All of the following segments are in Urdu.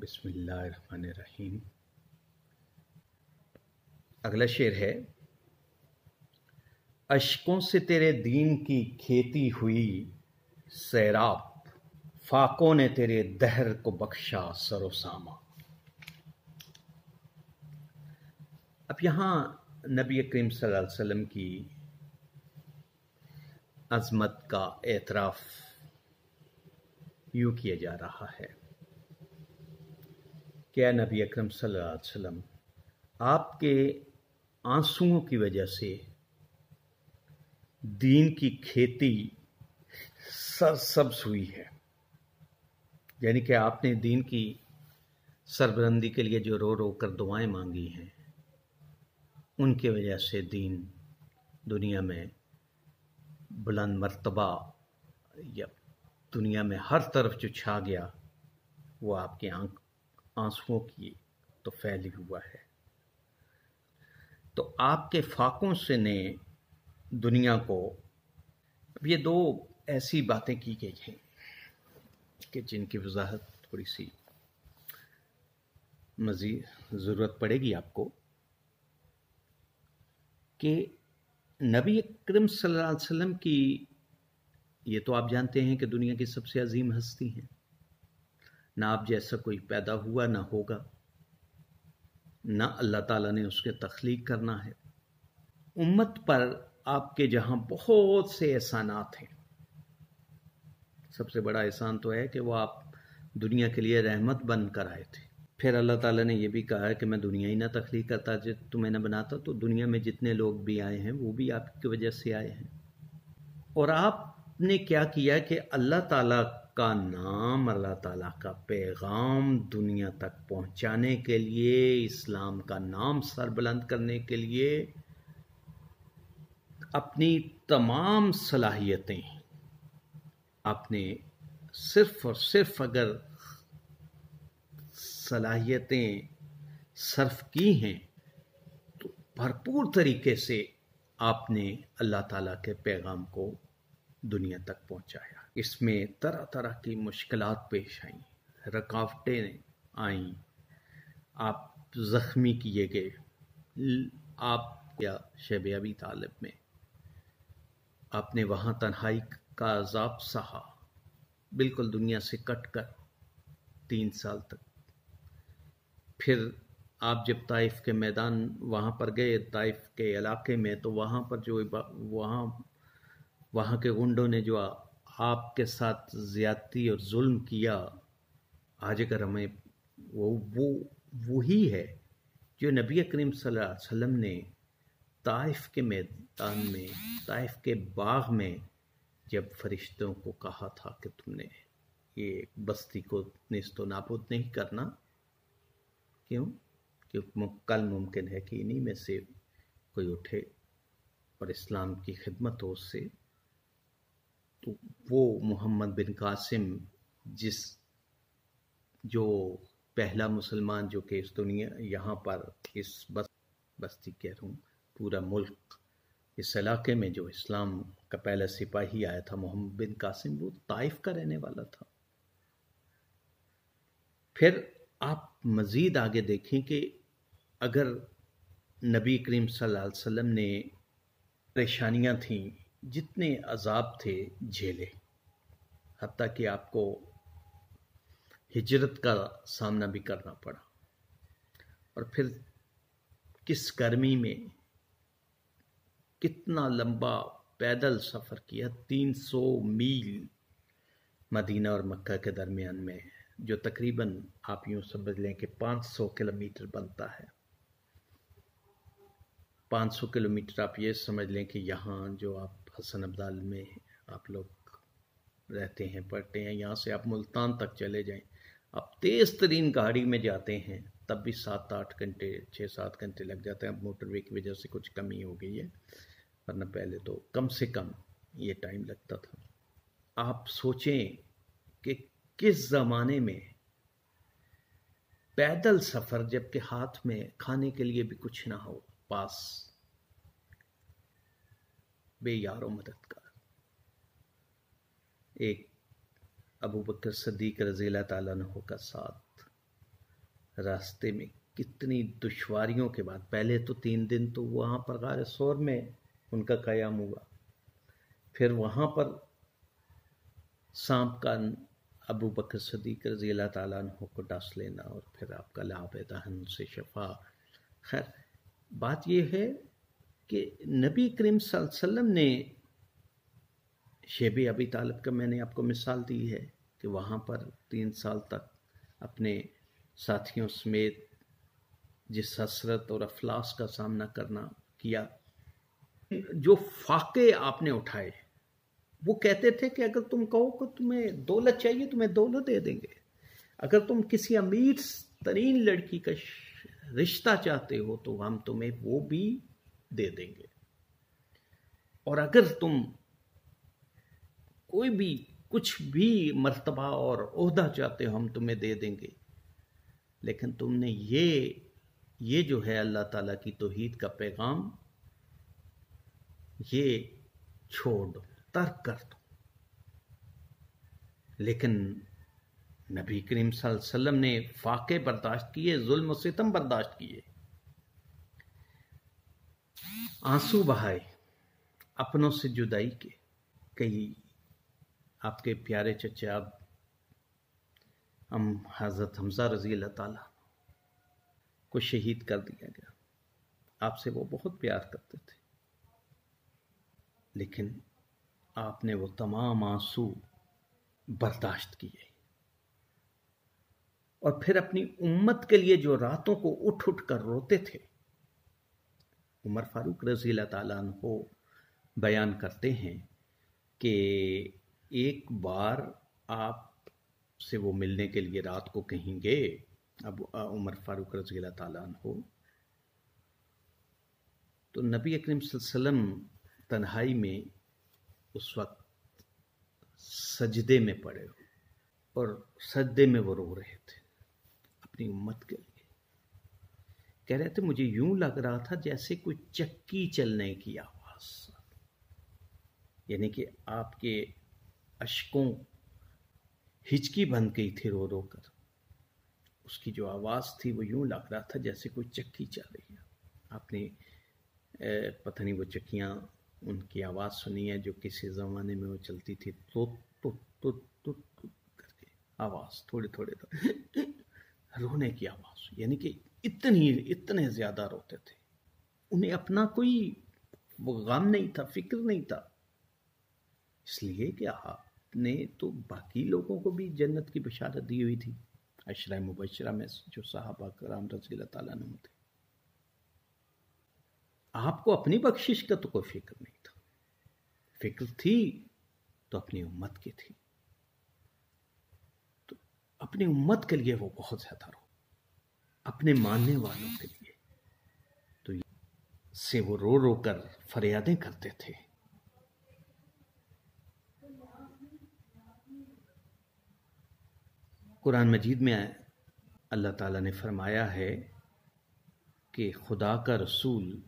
بسم اللہ الرحمن الرحیم۔ اگلا شعر ہے: اشکوں سے تیرے دین کی کھیتی ہوئی سیراب، فاقوں نے تیرے دہر کو بخشا سر و ساما۔ اب یہاں نبی کریم صلی اللہ علیہ وسلم کی عظمت کا اعتراف یوں کیا جا رہا ہے کہ اے نبی اکرم صلی اللہ علیہ وسلم، آپ کے آنسوؤں کی وجہ سے دین کی کھیتی سرسبز ہوئی ہے، یعنی کہ آپ نے دین کی سربلندی کے لیے جو رو رو کر دعائیں مانگی ہیں، ان کی وجہ سے دین دنیا میں بلند مرتبہ یا دنیا میں ہر طرف جو چھا گیا وہ آپ کے آنسوؤں کی تو پھیلی ہوا ہے۔ تو آپ کے فاقوں سے نے دنیا کو، اب یہ دو ایسی باتیں کی گئی ہیں کہ جن کی وضاحت تھوڑی سی مزید ضرورت پڑے گی آپ کو، کہ نبی اکرم صلی اللہ علیہ وسلم کی، یہ تو آپ جانتے ہیں کہ دنیا کی سب سے عظیم ہستی ہیں، نہ آپ جیسا کوئی پیدا ہوا نہ ہوگا، نہ اللہ تعالیٰ نے اس کے تخلیق کرنا ہے۔ امت پر آپ کے جہاں بہت سے احسانات ہیں، سب سے بڑا احسان تو ہے کہ وہ آپ دنیا کے لیے رحمت بن کر آئے تھے۔ پھر اللہ تعالیٰ نے یہ بھی کہا ہے کہ میں دنیا ہی نہ تخلیق کرتا تمہیں نہ بناتا، تو دنیا میں جتنے لوگ بھی آئے ہیں وہ بھی آپ کی وجہ سے آئے ہیں۔ اور آپ نے کیا کیا کہ اللہ تعالیٰ کا نام، اللہ تعالیٰ کا پیغام دنیا تک پہنچانے کے لیے، اسلام کا نام سربلند کرنے کے لیے اپنی تمام صلاحیتیں آپ نے صرف اور صرف اگر صلاحیتیں صرف کی ہیں تو بھرپور طریقے سے آپ نے اللہ تعالیٰ کے پیغام کو دنیا تک پہنچایا۔ اس میں طرح طرح کی مشکلات پیش آئیں، رکاوٹیں آئیں، آپ زخمی کیے گئے، آپ یا شیب ابی طالب میں آپ نے وہاں تنہائی کا عذاب سہا، بالکل دنیا سے کٹ کر 3 سال تک۔ پھر آپ جب طائف کے میدان وہاں پر گئے، طائف کے علاقے میں، تو وہاں پر جو وہاں کے گنڈوں نے جو آپ کے ساتھ زیادتی اور ظلم کیا، آج اگر ہمیں وہی ہے جو نبی کریم صلی اللہ علیہ وسلم نے طائف کے میدان میں، طائف کے باغ میں جب فرشتوں کو کہا تھا کہ تم نے یہ بستی کو نیست و نابود نہیں کرنا، کیوں؟ کہ کل ممکن ہے کہ انہی میں سے کوئی اٹھے اور اسلام کی خدمت ہو اس سے، تو وہ محمد بن قاسم جو پہلا مسلمان جو کہ اس دنیا یہاں پر اس بستی کہہ رہا ہوں پورا ملک، اس علاقے میں جو اسلام کا پہلا سپاہی آیا تھا محمد بن قاسم، وہ طائف کا رہنے والا تھا۔ پھر آپ مزید آگے دیکھیں کہ اگر نبی کریم صلی اللہ علیہ وسلم نے پریشانیاں تھیں، جتنے عذاب تھے جھیلے، حتیٰ کہ آپ کو ہجرت کا سامنا بھی کرنا پڑا، اور پھر کس گرمی میں کتنا لمبا پیدل سفر کیا، 300 میل مدینہ اور مکہ کے درمیان میں، جو تقریباً آپ یوں سمجھ لیں کہ 500 کلومیٹر بنتا ہے۔ 500 کلومیٹر آپ یہ سمجھ لیں کہ یہاں جو آپ حسن عبدال میں آپ لوگ رہتے ہیں، پڑھتے ہیں، یہاں سے آپ ملتان تک چلے جائیں، آپ تیز ترین گاڑی میں جاتے ہیں تب بھی 7-8 گھنٹے 6-7 گھنٹے لگ جاتے ہیں۔ اب موٹر وے کی وجہ سے کچھ کمی ہو گئی ہے، ورنہ پہلے تو کم سے کم یہ ٹائم لگتا تھا۔ آپ سوچیں کہ کس زمانے میں پیدل سفر، جب کہ ہاتھ میں کھانے کے لیے بھی کچھ نہ ہو، پاس بے یار و مددگار، ایک ابو بکر صدیق رضی اللہ تعالیٰ عنہ کا ساتھ راستے میں کتنی دشواریوں کے بعد، پہلے تو 3 دن تو وہاں پر غار ثور میں ان کا قیام ہوا، پھر وہاں پر سانپ کا ابو بکر صدیق رضی اللہ تعالیٰ عنہ کو ڈس لینا، اور پھر آپ کا لعاب دہن سے شفا۔ خیر، بات یہ ہے کہ نبی کریم صلی اللہ علیہ وسلم نے شیب ابی طالب کا میں نے آپ کو مثال دی ہے کہ وہاں پر 3 سال تک اپنے ساتھیوں سمیت جس حسرت اور افلاس کا سامنا کرنا کیا، جو فاقے آپ نے اٹھائے، وہ کہتے تھے کہ اگر تم کہو کہ تمہیں دولت چاہیے تمہیں دولت دے دیں گے، اگر تم کسی امیر ترین لڑکی کا رشتہ چاہتے ہو تو ہم تمہیں وہ بھی دے دیں گے، اور اگر تم کوئی بھی کچھ بھی مرتبہ اور عہدہ چاہتے ہو ہم تمہیں دے دیں گے، لیکن تم نے یہ جو ہے اللہ تعالیٰ کی توحید کا پیغام یہ چھوڑ دو، ترک کر دو۔ لیکن نبی کریم صلی اللہ علیہ وسلم نے فاقے برداشت کیے، ظلم و ستم برداشت کیے، آنسو بہائے، اپنوں سے جدائی کے، کئی آپ کے پیارے چچا حضرت حمزہ رضی اللہ تعالیٰ کو شہید کر دیا گیا، آپ سے وہ بہت پیار کرتے تھے، لیکن آپ نے وہ تمام آنسو برداشت کیے، اور پھر اپنی امت کے لیے جو راتوں کو اٹھ اٹھ کر روتے تھے۔ عمر فاروق رضی اللہ تعالیٰ عنہ بیان کرتے ہیں کہ ایک بار آپ سے وہ ملنے کے لیے رات کو کہیں گے، اب عمر فاروق رضی اللہ تعالیٰ عنہ، تو نبی اکرم صلی اللہ علیہ وسلم تنہائی میں اس وقت سجدے میں پڑے ہو، اور سجدے میں وہ رو رہے تھے اپنی امت کے لیے، کہہ رہے تھے مجھے یوں لگ رہا تھا جیسے کوئی چکی چلنے کی آواز، یعنی کہ آپ کے اشکوں ہچکی بن گئی تھی رو رو کر، اس کی جو آواز تھی وہ یوں لگ رہا تھا جیسے کوئی چکی چل رہی ہے۔ آپ نے پتہ نہیں وہ چکیاں ان کی آواز سنی ہے جو کسی زمانے میں وہ چلتی تھی، تو کر کے آواز تھوڑے رونے کی آواز، یعنی کہ اتنے زیادہ روتے تھے، انہیں اپنا کوئی غم نہیں تھا، فکر نہیں تھا، اس لیے کہ آپ نے تو باقی لوگوں کو بھی جنت کی بشارت دی ہوئی تھی، عشرہ مبشرہ میں جو صحابہ کرام رضی اللہ تعالیٰ عنہ تھے۔ آپ کو اپنی بخشش کا تو کوئی فکر نہیں تھا، فکر تھی تو اپنی امت کی تھی، تو اپنی امت کے لیے وہ بہت زیادہ رو، اپنے ماننے والوں کے لیے تو سے وہ رو رو کر فریادیں کرتے تھے۔ قرآن مجید میں اللہ تعالیٰ نے فرمایا ہے کہ خدا کا رسول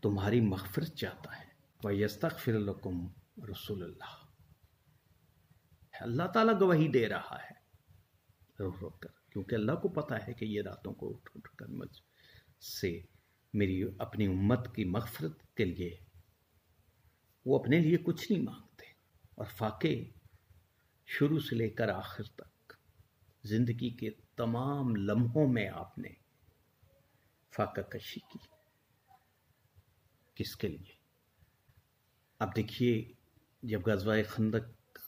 تمہاری مغفرت چاہتا ہے، وَيَسْتَغْفِرْ لَكُمْ رسول اللہ، اللہ تعالیٰ گواہی دے رہا ہے رو رو کر، کیونکہ اللہ کو پتا ہے کہ یہ راتوں کو اٹھ اٹھ کر مجھ سے میری اپنی امت کی مغفرت کے لیے وہ اپنے لیے کچھ نہیں مانگتے، اور فاقے شروع سے لے کر آخر تک زندگی کے تمام لمحوں میں آپ نے فاقہ کشی کی، کس کے لیے؟ اب دیکھیے، جب غزوہ خندق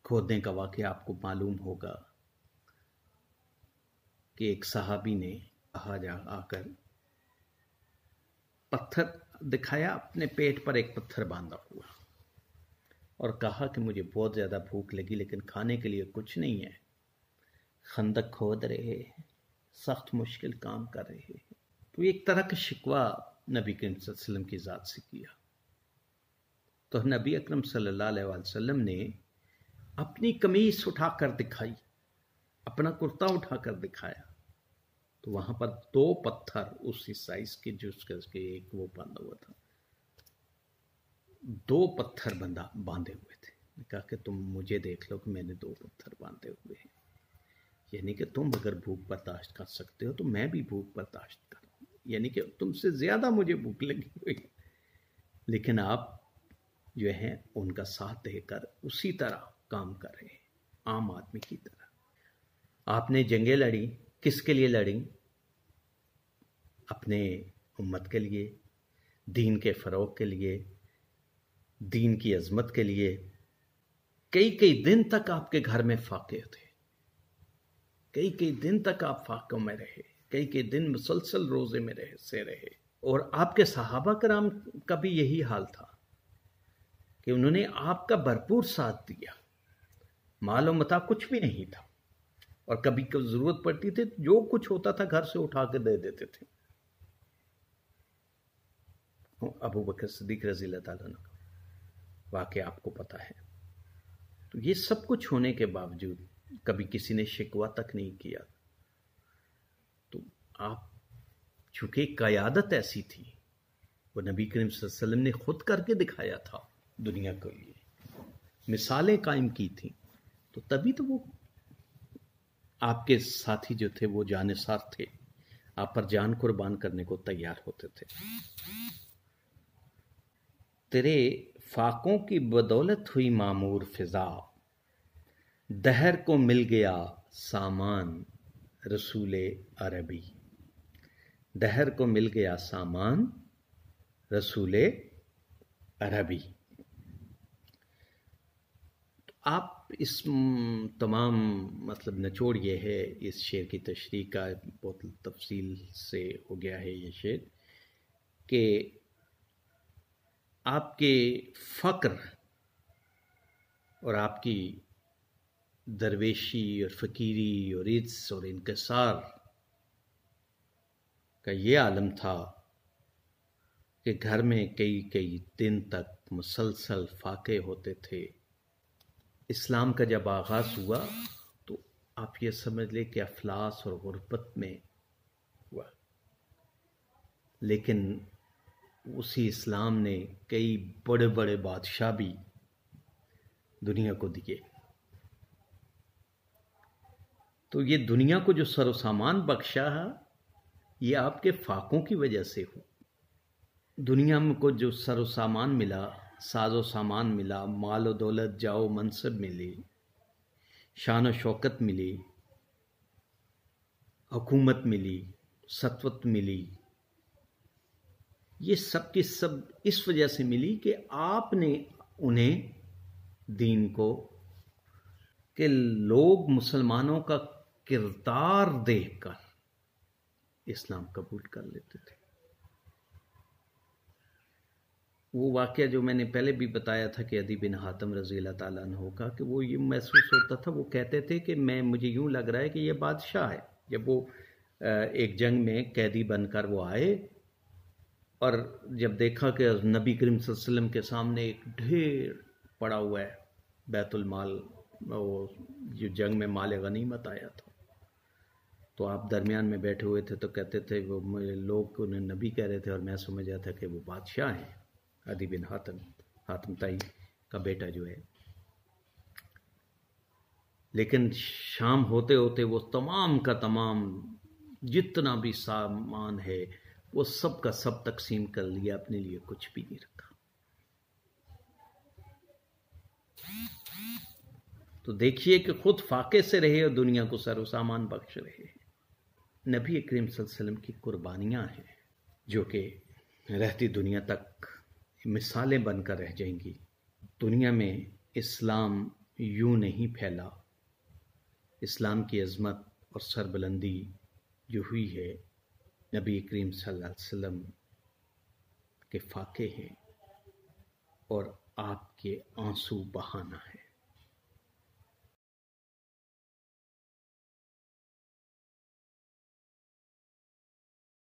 کھودنے کا واقعہ آپ کو معلوم ہوگا کہ ایک صحابی نے آ کر پتھر دکھایا، اپنے پیٹ پر ایک پتھر باندھا ہوا، اور کہا کہ مجھے بہت زیادہ بھوک لگی لیکن کھانے کے لیے کچھ نہیں ہے، خندق کھود رہے ہیں، سخت مشکل کام کر رہے ہیں، تو ایک طرح کا شکوہ نبی کریم صلی اللہ علیہ وسلم کی ذات سے کیا، تو نبی اکرم صلی اللہ علیہ وسلم نے اپنی قمیص اٹھا کر دکھائی، اپنا کرتا اٹھا کر دکھایا، تو وہاں پر 2 پتھر اسی سائز کے جس کے ایک وہ باندھا ہوا تھا، 2 پتھر باندھے ہوئے تھے، کہا کہ تم مجھے دیکھ لو کہ میں نے 2 پتھر باندھے ہوئے ہیں، یعنی کہ تم اگر بھوک برداشت کر سکتے ہو تو میں بھی بھوک برداشت کروں، یعنی کہ تم سے زیادہ مجھے بھوک لگی ہوئی، لیکن آپ جو ہیں ان کا ساتھ دے کر اسی طرح کام کر رہے ہیں عام آدمی کی طرح۔ آپ نے جنگیں لڑی، کس کے لیے لڑیں؟ اپنے امت کے لیے، دین کے فروغ کے لیے، دین کی عظمت کے لیے۔ کئی کئی دن تک آپ کے گھر میں فاقے تھے، کئی کئی دن تک آپ فاقوں میں رہے، کئی کئی دن مسلسل روزے میں رہے۔ اور آپ کے صحابہ کرام کا بھی یہی حال تھا کہ انہوں نے آپ کا بھرپور ساتھ دیا، مال و متاع کچھ بھی نہیں تھا، اور کبھی کبھی ضرورت پڑتی تھی جو کچھ ہوتا تھا گھر سے اٹھا کے دے دیتے تھے۔ ابو بکر صدیق رضی اللہ تعالیٰ عنہ کا واقعہ آپ کو پتہ ہے۔ تو یہ سب کچھ ہونے کے باوجود کبھی کسی نے شکوہ تک نہیں کیا۔ تو آپ چونکہ قیادت ایسی تھی، وہ نبی کریم صلی اللہ علیہ وسلم نے خود کر کے دکھایا تھا دنیا کے لیے، مثالیں قائم کی تھیں، تو تبھی تو وہ آپ کے ساتھی جو تھے وہ جانثار تھے، آپ پر جان قربان کرنے کو تیار ہوتے تھے۔ تیرے فاقوں کی بدولت ہوئی معمور فضا، دہر کو مل گیا سامان رسول عربی، دہر کو مل گیا سامان رسول عربی۔ آپ اس تمام مطلب نچوڑ یہ ہے، اس شعر کی تشریح کا بہت تفصیل سے ہو گیا ہے یہ شعر، کہ آپ کے فقر اور آپ کی درویشی اور فقیری اور عجز اور انکسار کا یہ عالم تھا کہ گھر میں کئی کئی دن تک مسلسل فاقے ہوتے تھے۔ اسلام کا جب آغاز ہوا تو آپ یہ سمجھ لیں کہ افلاس اور غربت میں ہوا، لیکن اسی اسلام نے کئی بڑے بڑے بادشاہ بھی دنیا کو دیے۔ تو یہ دنیا کو جو سر و سامان بخشا ہے یہ آپ کے فاقوں کی وجہ سے ہو۔ دنیا میں کو جو سر و سامان ملا، ساز و سامان ملا، مال و دولت، جاؤ منصب ملی، شان و شوکت ملی، حکومت ملی، سطوت ملی، یہ سب کی سب اس وجہ سے ملی کہ آپ نے انہیں دین کو، کہ لوگ مسلمانوں کا کردار دیکھ کر اسلام قبول کر لیتے تھے۔ وہ واقعہ جو میں نے پہلے بھی بتایا تھا کہ عدی بن حاتم رضی اللہ تعالیٰ عنہ کا، کہ وہ یہ محسوس ہوتا تھا، وہ کہتے تھے کہ مجھے یوں لگ رہا ہے کہ یہ بادشاہ ہے۔ جب وہ ایک جنگ میں قیدی بن کر وہ آئے اور جب دیکھا کہ نبی کریم صلی اللہ علیہ وسلم کے سامنے ایک ڈھیر پڑا ہوا ہے بیت المال، وہ جو جنگ میں مال غنیمت آیا تھا، تو آپ درمیان میں بیٹھے ہوئے تھے، تو کہتے تھے وہ لوگ انہیں نبی کہہ رہے تھے اور میں سمجھا تھا کہ وہ بادشاہ ہیں، عدی بن حاتم طائی کا بیٹا جو ہے۔ لیکن شام ہوتے ہوتے وہ تمام کا تمام جتنا بھی سامان ہے وہ سب کا سب تقسیم کر لیا، اپنے لیے کچھ بھی نہیں رکھا۔ تو دیکھیے کہ خود فاقے سے رہے اور دنیا کو سر و سامان بخش رہے ہیں۔ نبی کریم صلی اللہ علیہ وسلم کی قربانیاں ہیں جو کہ رہتی دنیا تک مثالیں بن کر رہ جائیں گی۔ دنیا میں اسلام یوں نہیں پھیلا، اسلام کی عظمت اور سربلندی جو ہوئی ہے نبی کریم صلی اللہ علیہ وسلم کے فاقے ہیں اور آپ کے آنسو بہانا ہے۔